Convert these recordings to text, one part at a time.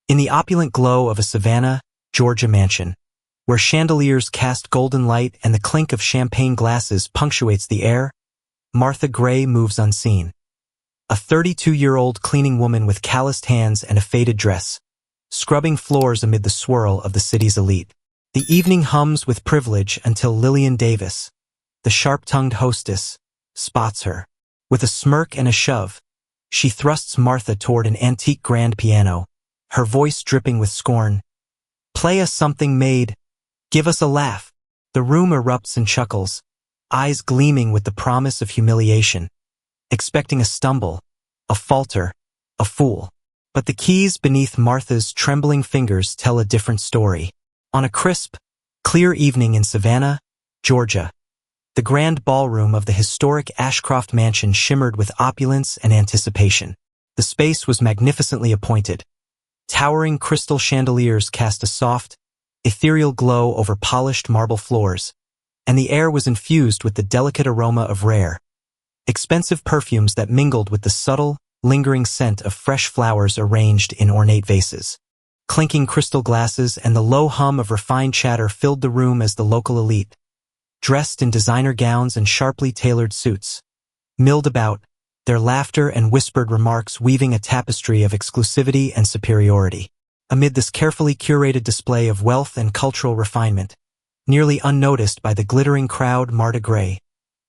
In the opulent glow of a Savannah, Georgia mansion, where chandeliers cast golden light and the clink of champagne glasses punctuates the air, Marta Grey moves unseen. A 32-year-old cleaning woman with calloused hands and a faded dress, scrubbing floors amid the swirl of the city's elite. The evening hums with privilege until Lilian Davis, the sharp-tongued hostess, spots her. With a smirk and a shove, she thrusts Martha toward an antique grand piano, her voice dripping with scorn. "Play us something, maid. Give us a laugh." The room erupts in chuckles, eyes gleaming with the promise of humiliation, expecting a stumble, a falter, a fool. But the keys beneath Martha's trembling fingers tell a different story. On a crisp, clear evening in Savannah, Georgia, the grand ballroom of the historic Ashcroft mansion shimmered with opulence and anticipation. The space was magnificently appointed. Towering crystal chandeliers cast a soft, ethereal glow over polished marble floors, and the air was infused with the delicate aroma of rare, expensive perfumes that mingled with the subtle, lingering scent of fresh flowers arranged in ornate vases. Clinking crystal glasses and the low hum of refined chatter filled the room as the local elite, dressed in designer gowns and sharply tailored suits, milled about, their laughter and whispered remarks weaving a tapestry of exclusivity and superiority. Amid this carefully curated display of wealth and cultural refinement, nearly unnoticed by the glittering crowd, Marta Grey,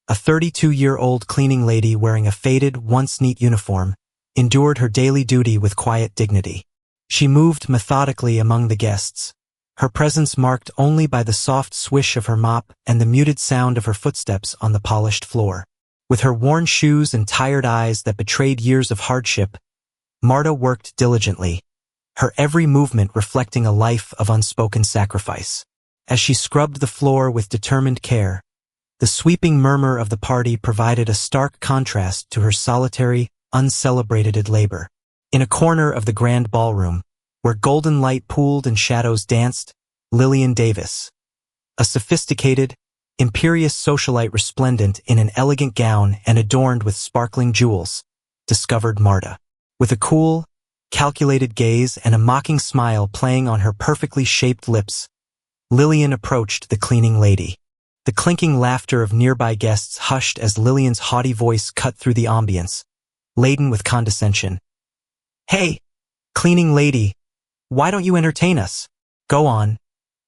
a 32-year-old cleaning lady wearing a faded, once neat uniform, endured her daily duty with quiet dignity. She moved methodically among the guests, her presence marked only by the soft swish of her mop and the muted sound of her footsteps on the polished floor. With her worn shoes and tired eyes that betrayed years of hardship, Marta worked diligently, her every movement reflecting a life of unspoken sacrifice. As she scrubbed the floor with determined care, the sweeping murmur of the party provided a stark contrast to her solitary, uncelebrated labor. In a corner of the grand ballroom, where golden light pooled and shadows danced, Lilian Davis, a sophisticated, imperious socialite resplendent in an elegant gown and adorned with sparkling jewels, discovered Marta. With a cool, calculated gaze and a mocking smile playing on her perfectly shaped lips, Lilian approached the cleaning lady. The clinking laughter of nearby guests hushed as Lilian's haughty voice cut through the ambience, laden with condescension. "Hey, cleaning lady, why don't you entertain us? Go on,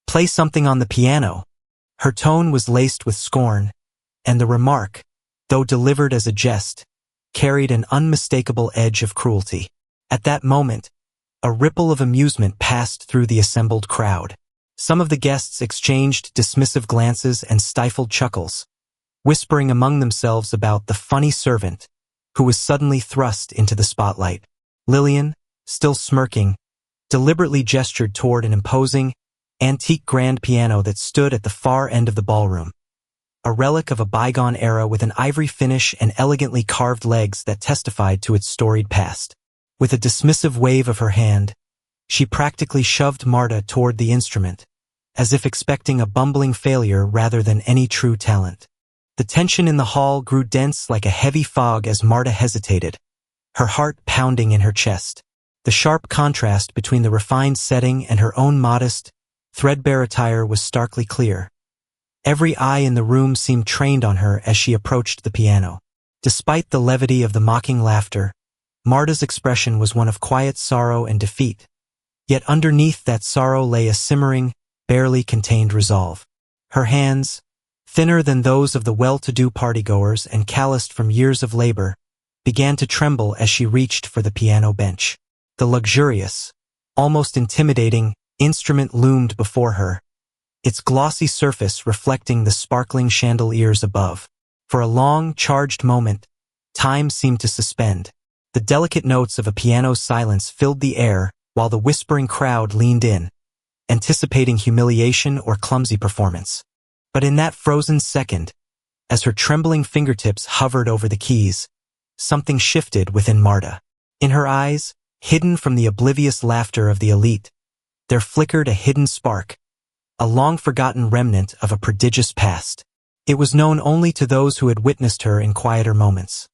play something on the piano." Her tone was laced with scorn, and the remark, though delivered as a jest, carried an unmistakable edge of cruelty. At that moment, a ripple of amusement passed through the assembled crowd. Some of the guests exchanged dismissive glances and stifled chuckles, whispering among themselves about the funny servant who was suddenly thrust into the spotlight. Lilian, still smirking, deliberately gestured toward an imposing, antique grand piano that stood at the far end of the ballroom, a relic of a bygone era with an ivory finish and elegantly carved legs that testified to its storied past. With a dismissive wave of her hand, she practically shoved Marta toward the instrument, as if expecting a bumbling failure rather than any true talent. The tension in the hall grew dense like a heavy fog as Marta hesitated, her heart pounding in her chest. The sharp contrast between the refined setting and her own modest, threadbare attire was starkly clear. Every eye in the room seemed trained on her as she approached the piano. Despite the levity of the mocking laughter, Marta's expression was one of quiet sorrow and defeat. Yet underneath that sorrow lay a simmering, barely contained resolve. Her hands, thinner than those of the well-to-do partygoers and calloused from years of labor, began to tremble as she reached for the piano bench. The luxurious, almost intimidating, instrument loomed before her, its glossy surface reflecting the sparkling chandeliers above. For a long, charged moment, time seemed to suspend. The delicate notes of a piano's silence filled the air while the whispering crowd leaned in, anticipating humiliation or clumsy performance. But in that frozen second, as her trembling fingertips hovered over the keys, something shifted within Marta. In her eyes, hidden from the oblivious laughter of the elite, there flickered a hidden spark, a long-forgotten remnant of a prodigious past. It was known only to those who had witnessed her in quieter moments.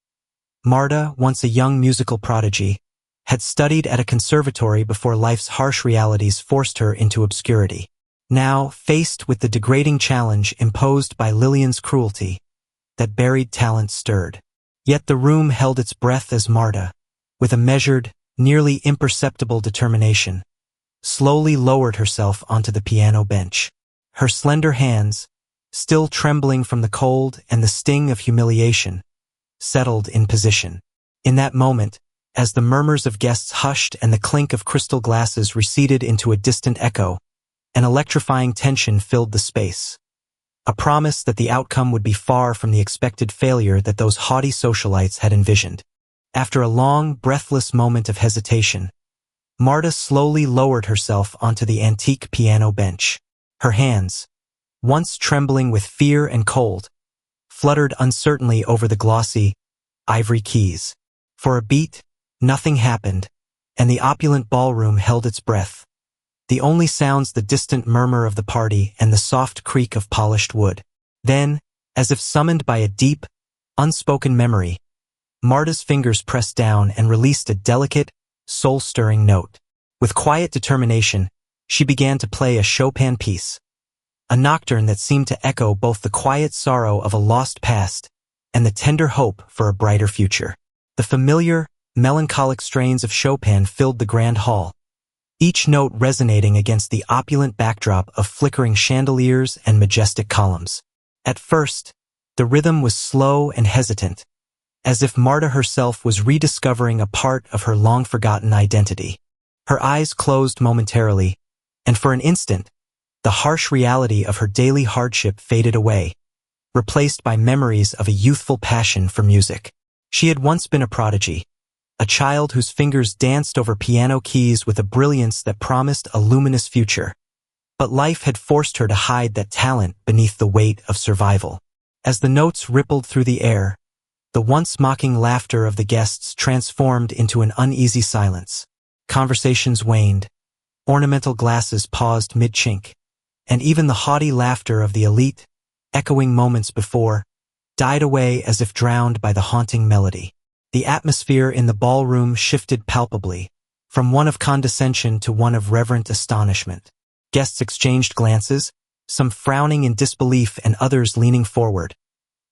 Marta, once a young musical prodigy, had studied at a conservatory before life's harsh realities forced her into obscurity. Now, faced with the degrading challenge imposed by Lilian's cruelty, that buried talent stirred. Yet the room held its breath as Marta, with a measured, nearly imperceptible determination, slowly lowered herself onto the piano bench. Her slender hands, still trembling from the cold and the sting of humiliation, settled in position. In that moment, as the murmurs of guests hushed and the clink of crystal glasses receded into a distant echo, an electrifying tension filled the space. A promise that the outcome would be far from the expected failure that those haughty socialites had envisioned. After a long, breathless moment of hesitation, Marta slowly lowered herself onto the antique piano bench. Her hands, once trembling with fear and cold, fluttered uncertainly over the glossy, ivory keys. For a beat, nothing happened, and the opulent ballroom held its breath. The only sounds the distant murmur of the party and the soft creak of polished wood. Then, as if summoned by a deep, unspoken memory, Marta's fingers pressed down and released a delicate, soul-stirring note. With quiet determination, she began to play a Chopin piece, a nocturne that seemed to echo both the quiet sorrow of a lost past and the tender hope for a brighter future. The familiar, melancholic strains of Chopin filled the grand hall, each note resonating against the opulent backdrop of flickering chandeliers and majestic columns. At first, the rhythm was slow and hesitant, as if Marta herself was rediscovering a part of her long-forgotten identity. Her eyes closed momentarily, and for an instant, the harsh reality of her daily hardship faded away, replaced by memories of a youthful passion for music. She had once been a prodigy, a child whose fingers danced over piano keys with a brilliance that promised a luminous future. But life had forced her to hide that talent beneath the weight of survival. As the notes rippled through the air, the once mocking laughter of the guests transformed into an uneasy silence. Conversations waned, ornamental glasses paused mid-chink, and even the haughty laughter of the elite, echoing moments before, died away as if drowned by the haunting melody. The atmosphere in the ballroom shifted palpably, from one of condescension to one of reverent astonishment. Guests exchanged glances, some frowning in disbelief and others leaning forward,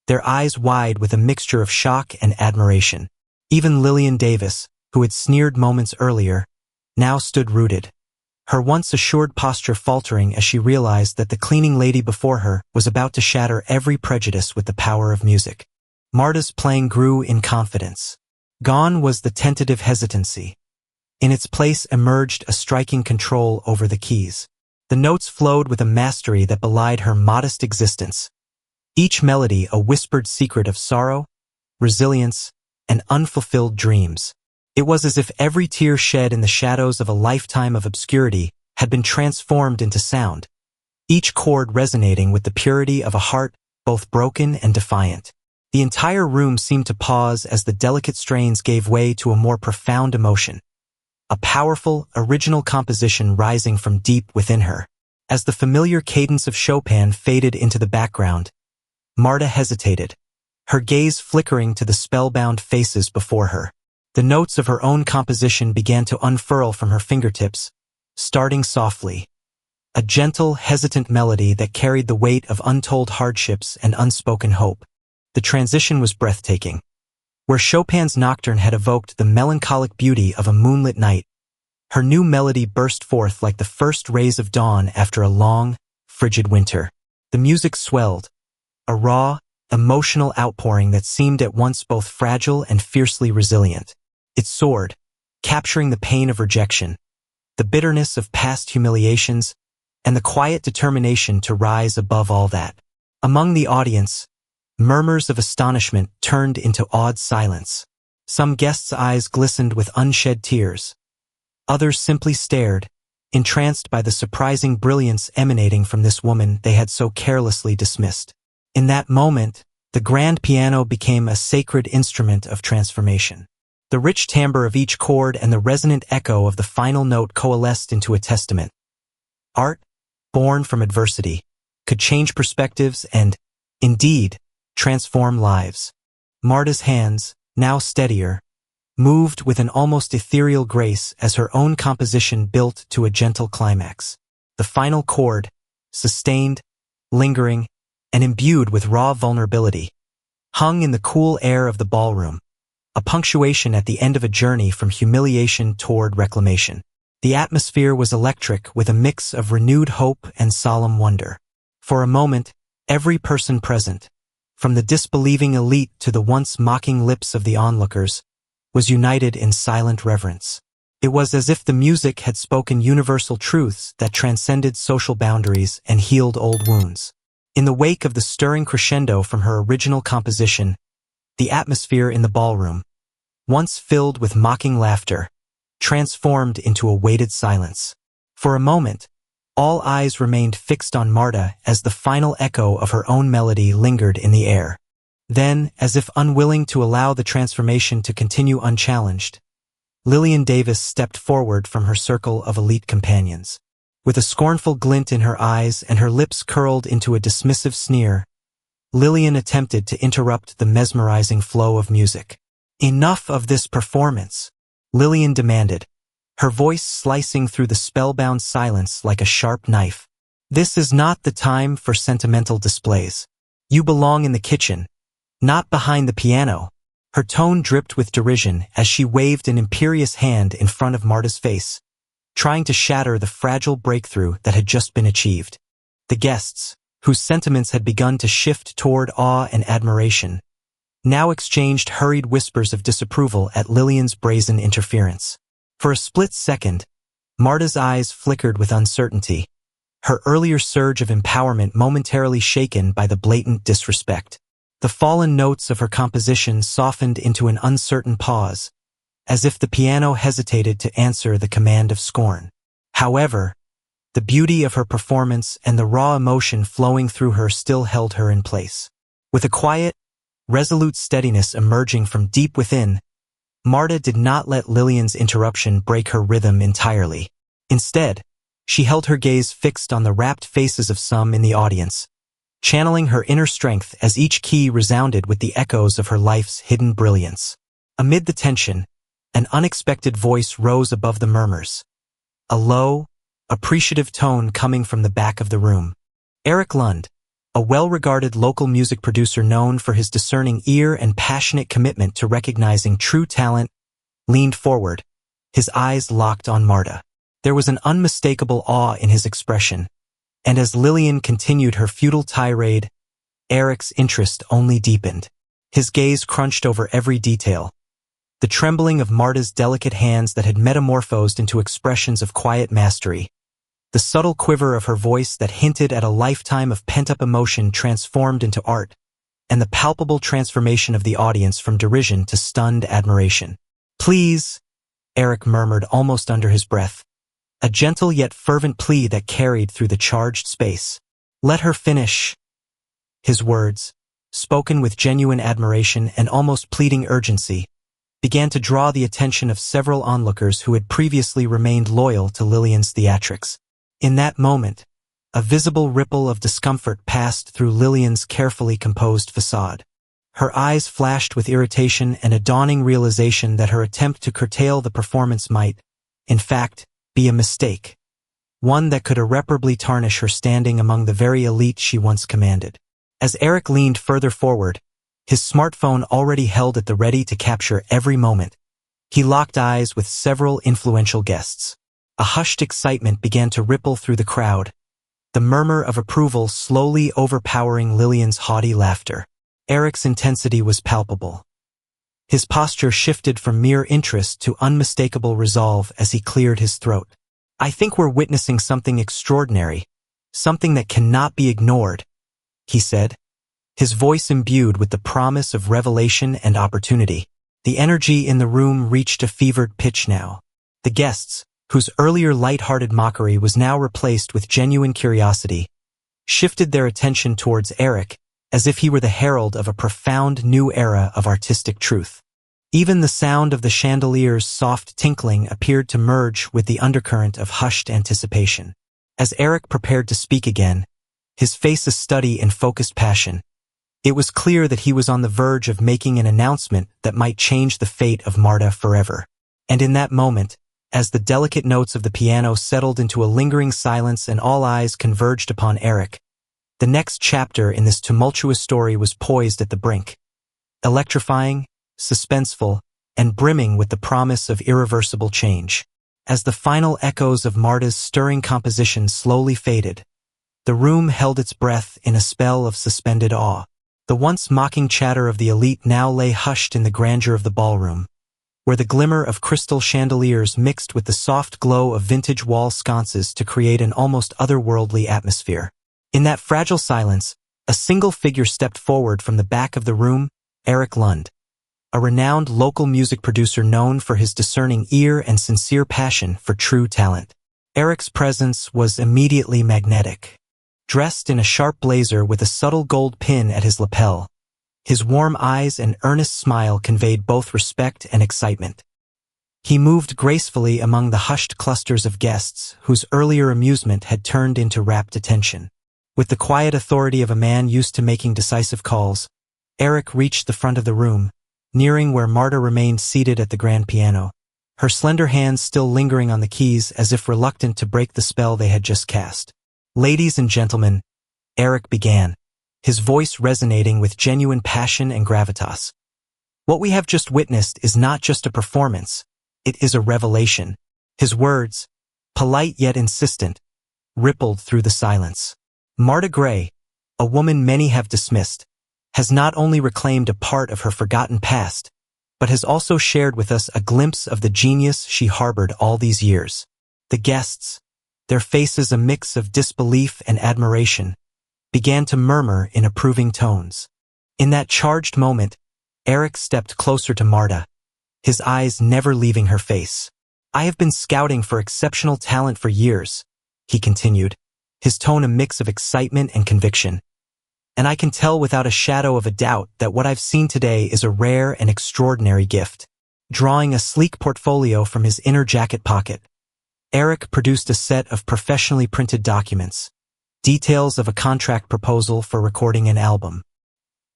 their eyes wide with a mixture of shock and admiration. Even Lilian Davis, who had sneered moments earlier, now stood rooted, her once assured posture faltering as she realized that the cleaning lady before her was about to shatter every prejudice with the power of music. Marta's playing grew in confidence. Gone was the tentative hesitancy. In its place emerged a striking control over the keys. The notes flowed with a mastery that belied her modest existence, each melody a whispered secret of sorrow, resilience, and unfulfilled dreams. It was as if every tear shed in the shadows of a lifetime of obscurity had been transformed into sound, each chord resonating with the purity of a heart both broken and defiant. The entire room seemed to pause as the delicate strains gave way to a more profound emotion, a powerful, original composition rising from deep within her. As the familiar cadence of Chopin faded into the background, Marta hesitated, her gaze flickering to the spellbound faces before her. The notes of her own composition began to unfurl from her fingertips, starting softly, a gentle, hesitant melody that carried the weight of untold hardships and unspoken hope. The transition was breathtaking. Where Chopin's nocturne had evoked the melancholic beauty of a moonlit night, her new melody burst forth like the first rays of dawn after a long, frigid winter. The music swelled, a raw, emotional outpouring that seemed at once both fragile and fiercely resilient. It soared, capturing the pain of rejection, the bitterness of past humiliations, and the quiet determination to rise above all that. Among the audience, murmurs of astonishment turned into awed silence. Some guests' eyes glistened with unshed tears. Others simply stared, entranced by the surprising brilliance emanating from this woman they had so carelessly dismissed. In that moment, the grand piano became a sacred instrument of transformation. The rich timbre of each chord and the resonant echo of the final note coalesced into a testament. Art, born from adversity, could change perspectives and, indeed, transform lives. Marta's hands, now steadier, moved with an almost ethereal grace as her own composition built to a gentle climax. The final chord, sustained, lingering, and imbued with raw vulnerability, hung in the cool air of the ballroom, a punctuation at the end of a journey from humiliation toward reclamation. The atmosphere was electric with a mix of renewed hope and solemn wonder. For a moment, every person present, from the disbelieving elite to the once mocking lips of the onlookers, was united in silent reverence. It was as if the music had spoken universal truths that transcended social boundaries and healed old wounds. In the wake of the stirring crescendo from her original composition, the atmosphere in the ballroom, once filled with mocking laughter, transformed into a weighted silence. For a moment, all eyes remained fixed on Marta as the final echo of her own melody lingered in the air. Then, as if unwilling to allow the transformation to continue unchallenged, Lilian Davis stepped forward from her circle of elite companions. With a scornful glint in her eyes and her lips curled into a dismissive sneer, Lilian attempted to interrupt the mesmerizing flow of music. "Enough of this performance," Lilian demanded, her voice slicing through the spellbound silence like a sharp knife. "This is not the time for sentimental displays. You belong in the kitchen, not behind the piano." Her tone dripped with derision as she waved an imperious hand in front of Marta's face, trying to shatter the fragile breakthrough that had just been achieved. The guests, whose sentiments had begun to shift toward awe and admiration, now exchanged hurried whispers of disapproval at Lilian's brazen interference. For a split second, Marta's eyes flickered with uncertainty, her earlier surge of empowerment momentarily shaken by the blatant disrespect. The fallen notes of her composition softened into an uncertain pause, as if the piano hesitated to answer the command of scorn. However, the beauty of her performance and the raw emotion flowing through her still held her in place. With a quiet, resolute steadiness emerging from deep within, Marta did not let Lilian's interruption break her rhythm entirely. Instead, she held her gaze fixed on the rapt faces of some in the audience, channeling her inner strength as each key resounded with the echoes of her life's hidden brilliance. Amid the tension, an unexpected voice rose above the murmurs, a low, appreciative tone coming from the back of the room. Eric Lund, a well-regarded local music producer known for his discerning ear and passionate commitment to recognizing true talent, leaned forward, his eyes locked on Marta. There was an unmistakable awe in his expression, and as Lilian continued her futile tirade, Eric's interest only deepened. His gaze crunched over every detail, the trembling of Marta's delicate hands that had metamorphosed into expressions of quiet mastery, the subtle quiver of her voice that hinted at a lifetime of pent-up emotion transformed into art, and the palpable transformation of the audience from derision to stunned admiration. "Please," Eric murmured almost under his breath, a gentle yet fervent plea that carried through the charged space. "Let her finish." His words, spoken with genuine admiration and almost pleading urgency, began to draw the attention of several onlookers who had previously remained loyal to Lilian's theatrics. In that moment, a visible ripple of discomfort passed through Lilian's carefully composed facade. Her eyes flashed with irritation and a dawning realization that her attempt to curtail the performance might, in fact, be a mistake, one that could irreparably tarnish her standing among the very elite she once commanded. As Eric leaned further forward, his smartphone already held at the ready to capture every moment, he locked eyes with several influential guests. A hushed excitement began to ripple through the crowd, the murmur of approval slowly overpowering Lilian's haughty laughter. Eric's intensity was palpable. His posture shifted from mere interest to unmistakable resolve as he cleared his throat. "I think we're witnessing something extraordinary, something that cannot be ignored," he said, his voice imbued with the promise of revelation and opportunity. The energy in the room reached a fevered pitch now. The guests, whose earlier light-hearted mockery was now replaced with genuine curiosity, shifted their attention towards Eric as if he were the herald of a profound new era of artistic truth. Even the sound of the chandelier's soft tinkling appeared to merge with the undercurrent of hushed anticipation. As Eric prepared to speak again, his face a study in focused passion, It was clear that he was on the verge of making an announcement that might change the fate of Marta forever. And in that moment, as the delicate notes of the piano settled into a lingering silence and all eyes converged upon Eric, the next chapter in this tumultuous story was poised at the brink. Electrifying, suspenseful, and brimming with the promise of irreversible change. As the final echoes of Marta's stirring composition slowly faded, the room held its breath in a spell of suspended awe. The once mocking chatter of the elite now lay hushed in the grandeur of the ballroom, where the glimmer of crystal chandeliers mixed with the soft glow of vintage wall sconces to create an almost otherworldly atmosphere. In that fragile silence, a single figure stepped forward from the back of the room, Eric Lund, a renowned local music producer known for his discerning ear and sincere passion for true talent. Eric's presence was immediately magnetic. Dressed in a sharp blazer with a subtle gold pin at his lapel, his warm eyes and earnest smile conveyed both respect and excitement. He moved gracefully among the hushed clusters of guests whose earlier amusement had turned into rapt attention. With the quiet authority of a man used to making decisive calls, Eric reached the front of the room, nearing where Marta remained seated at the grand piano, her slender hands still lingering on the keys as if reluctant to break the spell they had just cast. "Ladies and gentlemen," Eric began, his voice resonating with genuine passion and gravitas. "What we have just witnessed is not just a performance, it is a revelation." His words, polite yet insistent, rippled through the silence. Marta Grey, a woman many have dismissed, has not only reclaimed a part of her forgotten past, but has also shared with us a glimpse of the genius she harbored all these years. The guests, their faces a mix of disbelief and admiration, began to murmur in approving tones. In that charged moment, Eric stepped closer to Marta, his eyes never leaving her face. "I have been scouting for exceptional talent for years," he continued, his tone a mix of excitement and conviction. "And I can tell without a shadow of a doubt that what I've seen today is a rare and extraordinary gift." Drawing a sleek portfolio from his inner jacket pocket, Eric produced a set of professionally printed documents, details of a contract proposal for recording an album.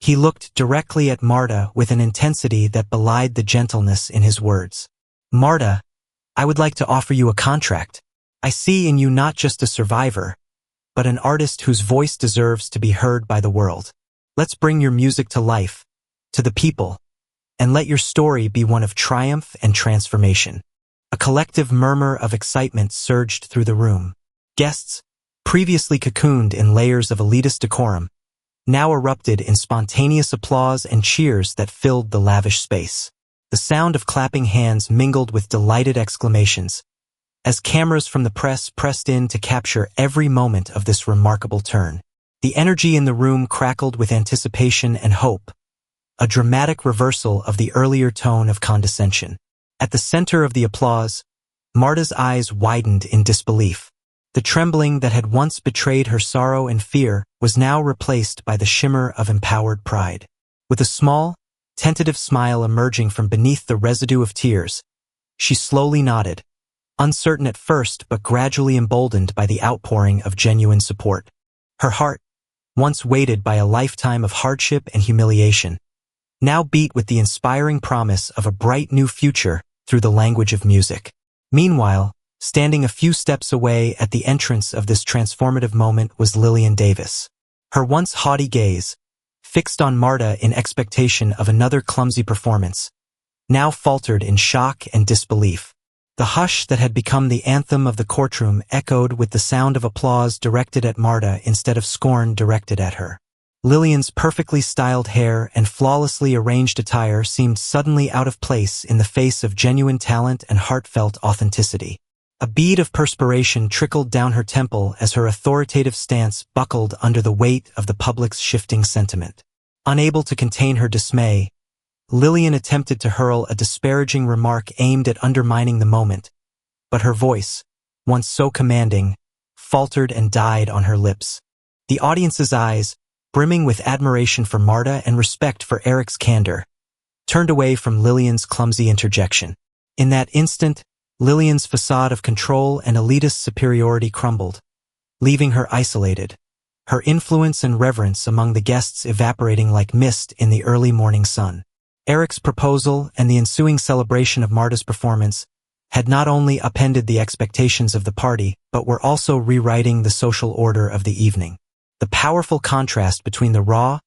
He looked directly at Marta with an intensity that belied the gentleness in his words. "Marta, I would like to offer you a contract. I see in you not just a survivor, but an artist whose voice deserves to be heard by the world. Let's bring your music to life, to the people, and let your story be one of triumph and transformation." A collective murmur of excitement surged through the room. Guests, previously cocooned in layers of elitist decorum, now erupted in spontaneous applause and cheers that filled the lavish space. The sound of clapping hands mingled with delighted exclamations, as cameras from the press pressed in to capture every moment of this remarkable turn. The energy in the room crackled with anticipation and hope, a dramatic reversal of the earlier tone of condescension. At the center of the applause, Marta's eyes widened in disbelief. The trembling that had once betrayed her sorrow and fear was now replaced by the shimmer of empowered pride. With a small, tentative smile emerging from beneath the residue of tears, she slowly nodded, uncertain at first but gradually emboldened by the outpouring of genuine support. Her heart, once weighted by a lifetime of hardship and humiliation, now beat with the inspiring promise of a bright new future through the language of music. Meanwhile, standing a few steps away at the entrance of this transformative moment was Lilian Davis. Her once haughty gaze, fixed on Marta in expectation of another clumsy performance, now faltered in shock and disbelief. The hush that had become the anthem of the courtroom echoed with the sound of applause directed at Marta instead of scorn directed at her. Lilian's perfectly styled hair and flawlessly arranged attire seemed suddenly out of place in the face of genuine talent and heartfelt authenticity. A bead of perspiration trickled down her temple as her authoritative stance buckled under the weight of the public's shifting sentiment. Unable to contain her dismay, Lilian attempted to hurl a disparaging remark aimed at undermining the moment, but her voice, once so commanding, faltered and died on her lips. The audience's eyes, brimming with admiration for Marta and respect for Eric's candor, turned away from Lilian's clumsy interjection. In that instant, Lilian's facade of control and elitist superiority crumbled, leaving her isolated, her influence and reverence among the guests evaporating like mist in the early morning sun. Eric's proposal and the ensuing celebration of Marta's performance had not only upended the expectations of the party, but were also rewriting the social order of the evening. The powerful contrast between the raw,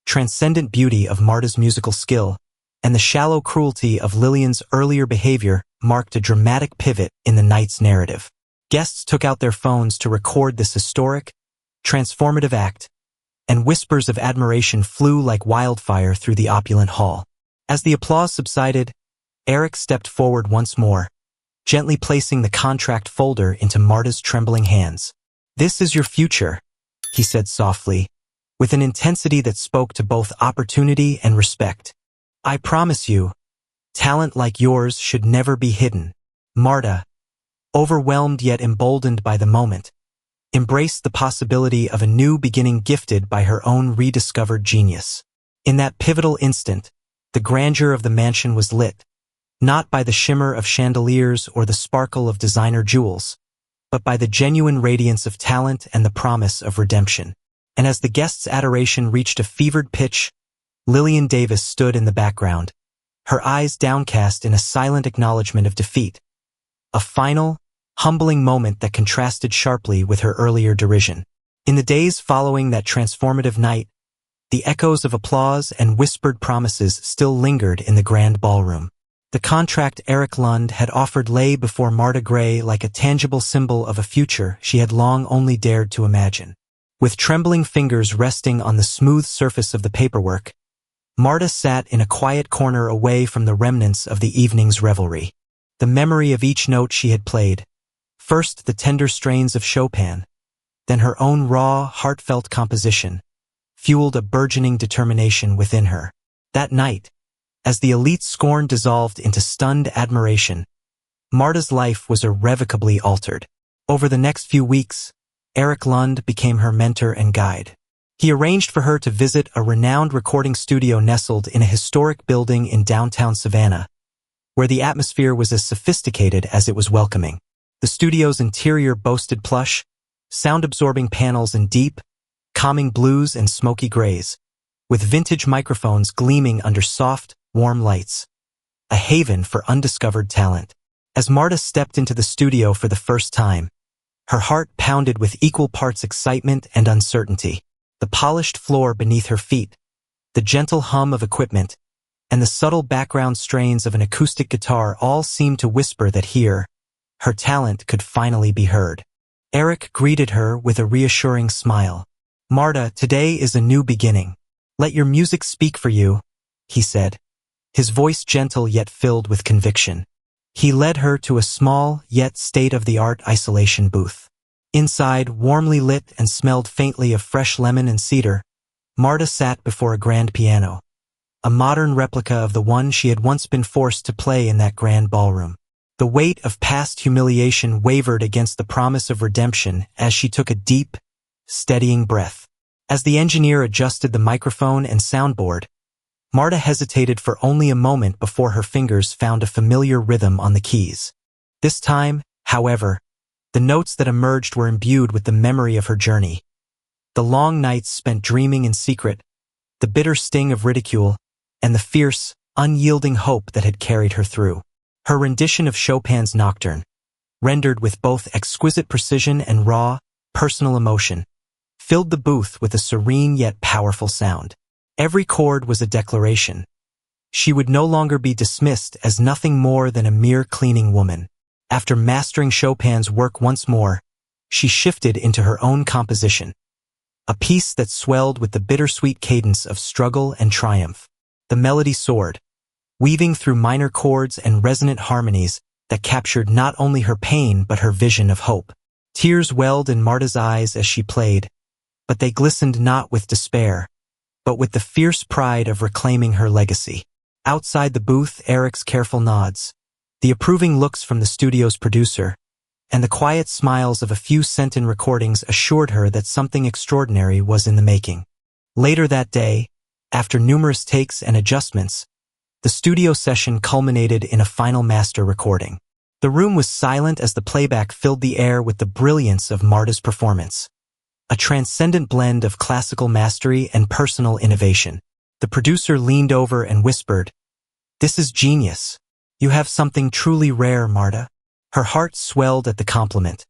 transcendent beauty of Marta's musical skill and the shallow cruelty of Lilian's earlier behavior marked a dramatic pivot in the night's narrative. Guests took out their phones to record this historic, transformative act, and whispers of admiration flew like wildfire through the opulent hall. As the applause subsided, Eric stepped forward once more, gently placing the contract folder into Marta's trembling hands. "This is your future," he said softly, with an intensity that spoke to both opportunity and respect. "I promise you, talent like yours should never be hidden." Marta, overwhelmed yet emboldened by the moment, embraced the possibility of a new beginning gifted by her own rediscovered genius. In that pivotal instant, the grandeur of the mansion was lit, not by the shimmer of chandeliers or the sparkle of designer jewels, but by the genuine radiance of talent and the promise of redemption. And as the guests' adoration reached a fevered pitch, Lilian Davis stood in the background, her eyes downcast in a silent acknowledgement of defeat. A final, humbling moment that contrasted sharply with her earlier derision. In the days following that transformative night, the echoes of applause and whispered promises still lingered in the grand ballroom. The contract Eric Lund had offered lay before Marta Grey like a tangible symbol of a future she had long only dared to imagine. With trembling fingers resting on the smooth surface of the paperwork, Marta sat in a quiet corner away from the remnants of the evening's revelry. The memory of each note she had played, first the tender strains of Chopin, then her own raw, heartfelt composition, fueled a burgeoning determination within her. That night, as the elite scorn dissolved into stunned admiration, Marta's life was irrevocably altered. Over the next few weeks, Eric Lund became her mentor and guide. He arranged for her to visit a renowned recording studio nestled in a historic building in downtown Savannah, where the atmosphere was as sophisticated as it was welcoming. The studio's interior boasted plush, sound-absorbing panels in deep, calming blues and smoky grays, with vintage microphones gleaming under soft, warm lights. A haven for undiscovered talent. As Marta stepped into the studio for the first time, her heart pounded with equal parts excitement and uncertainty. The polished floor beneath her feet, the gentle hum of equipment, and the subtle background strains of an acoustic guitar all seemed to whisper that here, her talent could finally be heard. Eric greeted her with a reassuring smile. "Marta, today is a new beginning. Let your music speak for you," he said, his voice gentle yet filled with conviction. He led her to a small yet state-of-the-art isolation booth. Inside, warmly lit and smelled faintly of fresh lemon and cedar, Marta sat before a grand piano, a modern replica of the one she had once been forced to play in that grand ballroom. The weight of past humiliation wavered against the promise of redemption as she took a deep, steadying breath. As the engineer adjusted the microphone and soundboard, Marta hesitated for only a moment before her fingers found a familiar rhythm on the keys. This time, however, the notes that emerged were imbued with the memory of her journey. The long nights spent dreaming in secret, the bitter sting of ridicule, and the fierce, unyielding hope that had carried her through. Her rendition of Chopin's Nocturne, rendered with both exquisite precision and raw, personal emotion, filled the booth with a serene yet powerful sound. Every chord was a declaration. She would no longer be dismissed as nothing more than a mere cleaning woman. After mastering Chopin's work once more, she shifted into her own composition, a piece that swelled with the bittersweet cadence of struggle and triumph. The melody soared, weaving through minor chords and resonant harmonies that captured not only her pain but her vision of hope. Tears welled in Marta's eyes as she played, but they glistened not with despair, but with the fierce pride of reclaiming her legacy. Outside the booth, Eric's careful nods, the approving looks from the studio's producer, and the quiet smiles of a few sent-in recordings assured her that something extraordinary was in the making. Later that day, after numerous takes and adjustments, the studio session culminated in a final master recording. The room was silent as the playback filled the air with the brilliance of Marta's performance. a transcendent blend of classical mastery and personal innovation. The producer leaned over and whispered, "This is genius. You have something truly rare, Marta." Her heart swelled at the compliment,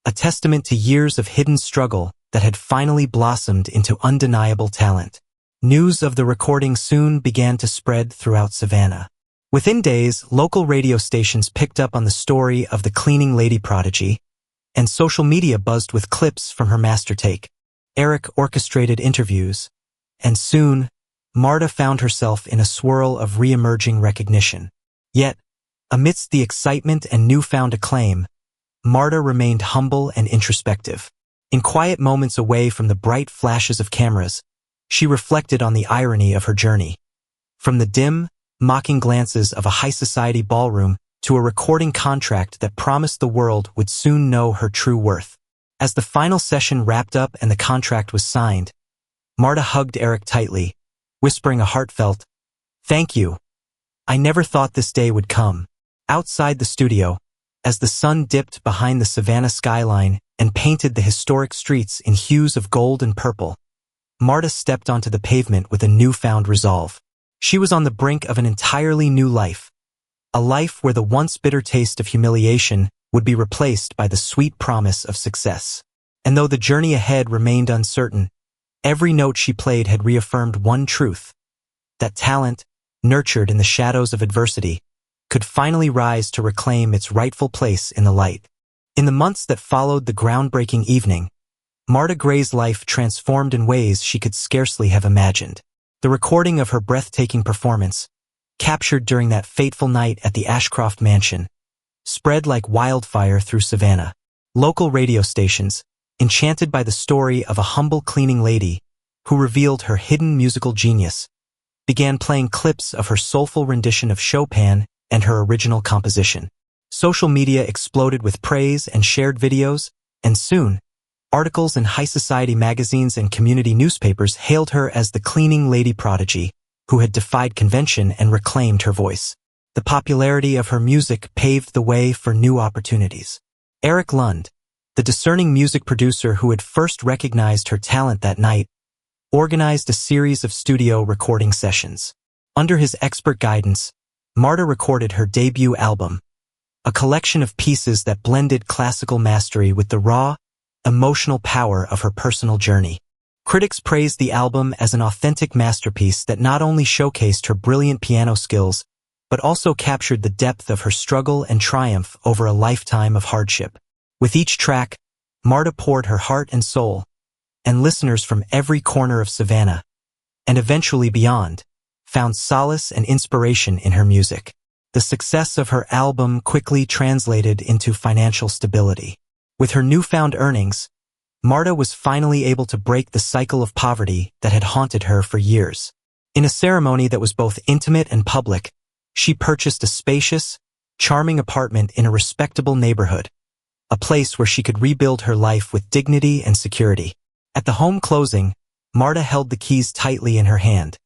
a testament to years of hidden struggle that had finally blossomed into undeniable talent. News of the recording soon began to spread throughout Savannah. Within days, local radio stations picked up on the story of the cleaning lady prodigy, and social media buzzed with clips from her master take. Eric orchestrated interviews, and soon, Marta found herself in a swirl of re-emerging recognition. Yet, amidst the excitement and newfound acclaim, Marta remained humble and introspective. In quiet moments away from the bright flashes of cameras, she reflected on the irony of her journey. From the dim, mocking glances of a high-society ballroom to a recording contract that promised the world would soon know her true worth. As the final session wrapped up and the contract was signed, Marta hugged Eric tightly, whispering a heartfelt, "Thank you. I never thought this day would come." Outside the studio, as the sun dipped behind the Savannah skyline and painted the historic streets in hues of gold and purple, Marta stepped onto the pavement with a newfound resolve. She was on the brink of an entirely new life, a life where the once bitter taste of humiliation would be replaced by the sweet promise of success. And though the journey ahead remained uncertain, every note she played had reaffirmed one truth: that talent, nurtured in the shadows of adversity, could finally rise to reclaim its rightful place in the light. In the months that followed the groundbreaking evening, Marta Grey's life transformed in ways she could scarcely have imagined. The recording of her breathtaking performance, captured during that fateful night at the Ashcroft mansion, spread like wildfire through Savannah. Local radio stations, enchanted by the story of a humble cleaning lady who revealed her hidden musical genius, began playing clips of her soulful rendition of Chopin and her original composition. Social media exploded with praise and shared videos, and soon, articles in high society magazines and community newspapers hailed her as the cleaning lady prodigy who had defied convention and reclaimed her voice. The popularity of her music paved the way for new opportunities. Eric Lund, the discerning music producer who had first recognized her talent that night, organized a series of studio recording sessions. Under his expert guidance, Marta recorded her debut album, a collection of pieces that blended classical mastery with the raw, emotional power of her personal journey. Critics praised the album as an authentic masterpiece that not only showcased her brilliant piano skills, but also captured the depth of her struggle and triumph over a lifetime of hardship. With each track, Marta poured her heart and soul, and listeners from every corner of Savannah, and eventually beyond, found solace and inspiration in her music. The success of her album quickly translated into financial stability. With her newfound earnings, Marta was finally able to break the cycle of poverty that had haunted her for years. In a ceremony that was both intimate and public, she purchased a spacious, charming apartment in a respectable neighborhood, a place where she could rebuild her life with dignity and security. At the home closing, Marta held the keys tightly in her hand,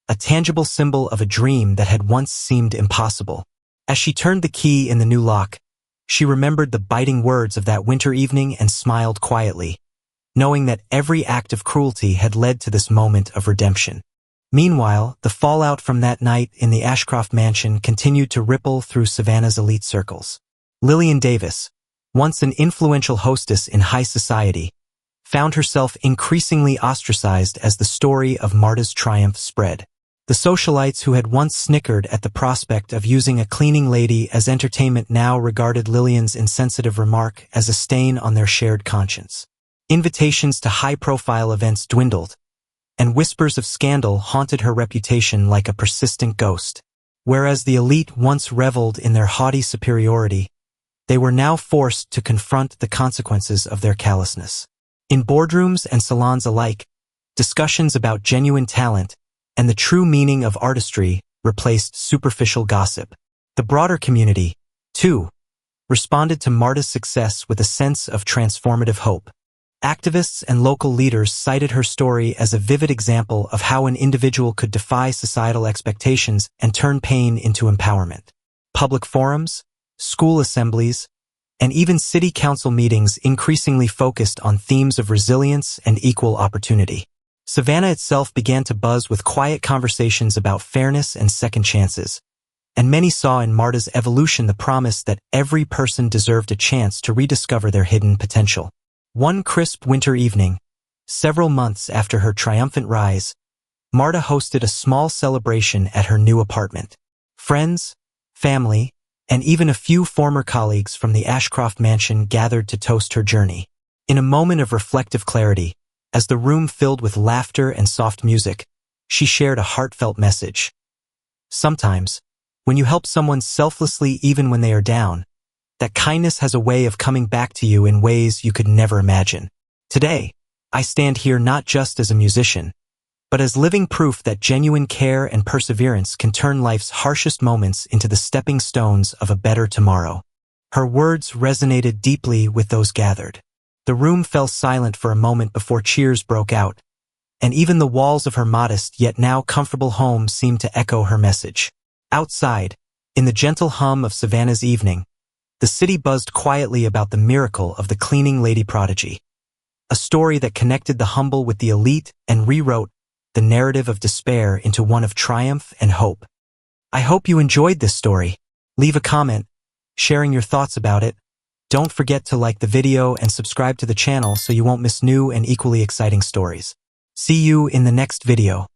a tangible symbol of a dream that had once seemed impossible. As she turned the key in the new lock, she remembered the biting words of that winter evening and smiled quietly, knowing that every act of cruelty had led to this moment of redemption. Meanwhile, the fallout from that night in the Ashcroft mansion continued to ripple through Savannah's elite circles. Lilian Davis, once an influential hostess in high society, found herself increasingly ostracized as the story of Marta's triumph spread. The socialites who had once snickered at the prospect of using a cleaning lady as entertainment now regarded Lilian's insensitive remark as a stain on their shared conscience. Invitations to high-profile events dwindled, and whispers of scandal haunted her reputation like a persistent ghost. Whereas the elite once reveled in their haughty superiority, they were now forced to confront the consequences of their callousness. In boardrooms and salons alike, discussions about genuine talent and the true meaning of artistry replaced superficial gossip. The broader community, too, responded to Marta's success with a sense of transformative hope. Activists and local leaders cited her story as a vivid example of how an individual could defy societal expectations and turn pain into empowerment. Public forums, school assemblies, and even city council meetings increasingly focused on themes of resilience and equal opportunity. Savannah itself began to buzz with quiet conversations about fairness and second chances, and many saw in Marta's evolution the promise that every person deserved a chance to rediscover their hidden potential. One crisp winter evening, several months after her triumphant rise, Marta hosted a small celebration at her new apartment. Friends, family, and even a few former colleagues from the Ashcroft mansion gathered to toast her journey. In a moment of reflective clarity, as the room filled with laughter and soft music, she shared a heartfelt message. Sometimes, when you help someone selflessly even when they are down, that kindness has a way of coming back to you in ways you could never imagine. Today, I stand here not just as a musician, but as living proof that genuine care and perseverance can turn life's harshest moments into the stepping stones of a better tomorrow. Her words resonated deeply with those gathered. The room fell silent for a moment before cheers broke out, and even the walls of her modest yet now comfortable home seemed to echo her message. Outside, in the gentle hum of Savannah's evening, the city buzzed quietly about the miracle of the cleaning lady prodigy, a story that connected the humble with the elite and rewrote the narrative of despair into one of triumph and hope. I hope you enjoyed this story. Leave a comment, sharing your thoughts about it. Don't forget to like the video and subscribe to the channel so you won't miss new and equally exciting stories. See you in the next video.